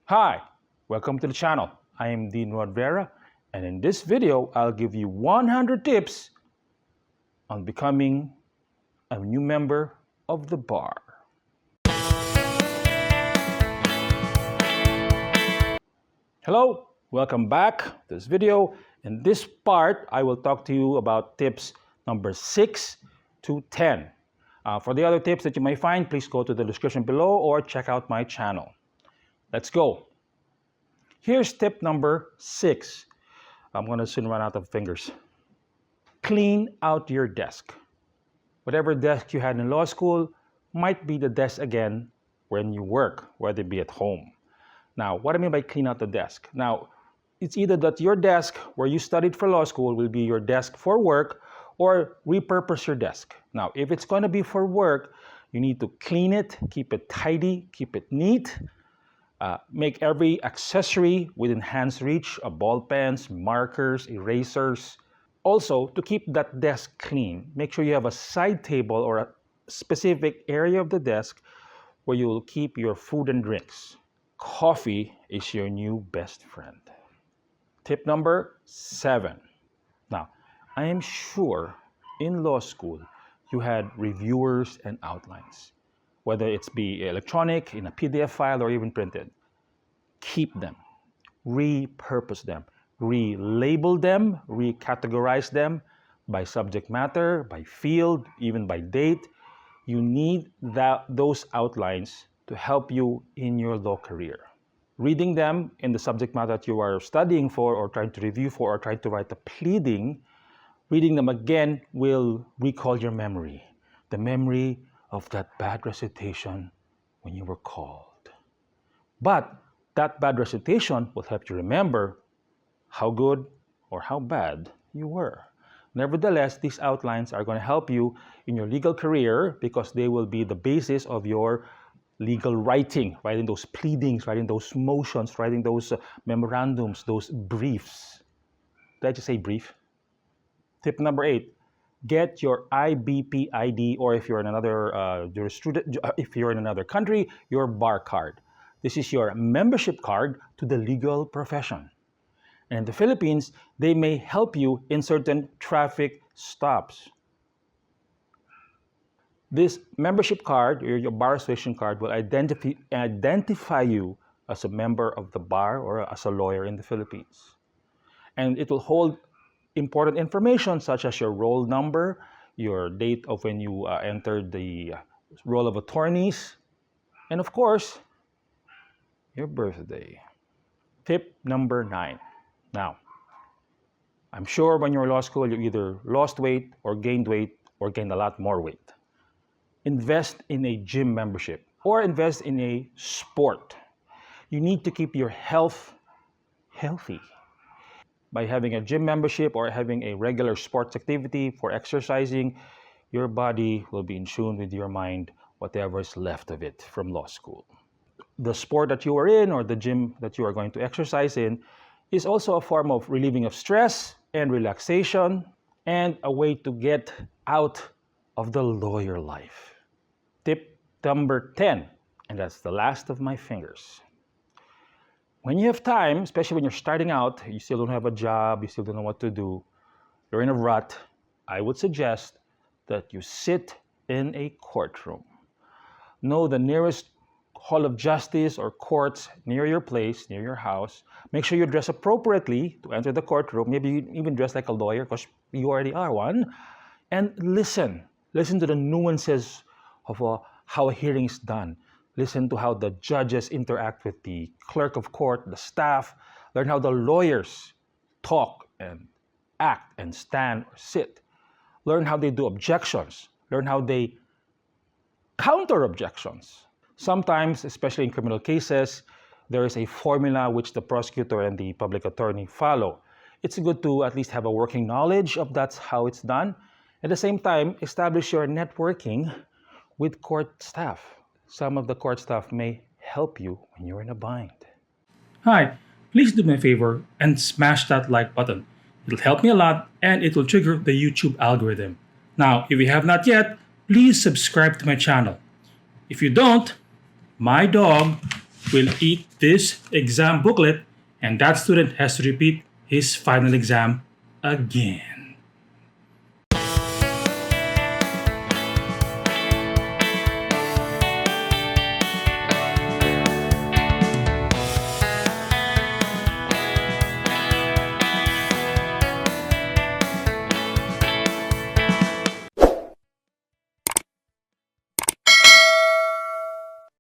Hi, welcome to the channel. I am Dean Rodvera, and in this video, I'll give you 100 tips on becoming a new member of the bar. Hello, welcome back to this video. In this part, I will talk to you about tips number 6 to 10. For the other tips that you may find, please go to the description below or check out my channel. Let's go. Here's tip number 6. I'm going to soon run out of fingers. Clean out your desk. Whatever desk you had in law school might be the desk again when you work, whether it be at home. Now, what I mean by clean out the desk? Now, it's either that your desk where you studied for law school will be your desk for work, or repurpose your desk. Now, if it's going to be for work, you need to clean it, keep it tidy, keep it neat. Make every accessory within hand's reach, ball pens, markers, erasers. Also, to keep that desk clean, make sure you have a side table or a specific area of the desk where you will keep your food and drinks. Coffee is your new best friend. Tip number 7. Now, I am sure in law school you had reviewers and outlines. Whether it's be electronic, in a PDF file, or even printed. Keep them, repurpose them, relabel them, recategorize them by subject matter, by field, even by date. You need those outlines to help you in your law career. Reading them in the subject matter that you are studying for or trying to review for or trying to write a pleading, reading them again will recall your memory, the memory of that bad recitation when you were called. But that bad recitation will help you remember how good or how bad you were. Nevertheless, these outlines are going to help you in your legal career because they will be the basis of your legal writing, writing those pleadings, writing those motions, writing those memorandums, those briefs. Did I just say brief? Tip number 8. Get your IBP ID, or if you're in another if you're in another country, your bar card. This is your membership card to the legal profession. And in the Philippines, they may help you in certain traffic stops. This membership card, or your bar association card, will identify you as a member of the bar or as a lawyer in the Philippines. And it will hold important information such as your roll number, your date of when you entered the roll of attorneys, and of course, your birthday. Tip number 9. Now, I'm sure when you're in law school, you either lost weight or gained a lot more weight. Invest in a gym membership or invest in a sport. You need to keep your health healthy. By having a gym membership or having a regular sports activity for exercising, your body will be in tune with your mind, whatever is left of it from law school. The sport that you are in or the gym that you are going to exercise in is also a form of relieving of stress and relaxation and a way to get out of the lawyer life. Tip number 10, and that's the last of my fingers. When you have time, especially when you're starting out, you still don't have a job, you still don't know what to do, you're in a rut, I would suggest that you sit in a courtroom. Know the nearest hall of justice or courts near your place, near your house. Make sure you dress appropriately to enter the courtroom. Maybe you even dress like a lawyer because you already are one. And listen. Listen to the nuances of how a hearing is done. Listen to how the judges interact with the clerk of court, the staff. Learn how the lawyers talk and act and stand or sit. Learn how they do objections. Learn how they counter objections. Sometimes, especially in criminal cases, there is a formula which the prosecutor and the public attorney follow. It's good to at least have a working knowledge of that's how it's done. At the same time, establish your networking with court staff. Some of the court staff may help you when you're in a bind. Hi, please do me a favor and smash that like button. It'll help me a lot and it will trigger the YouTube algorithm. Now, if you have not yet, please subscribe to my channel. If you don't, my dog will eat this exam booklet, and that student has to repeat his final exam again.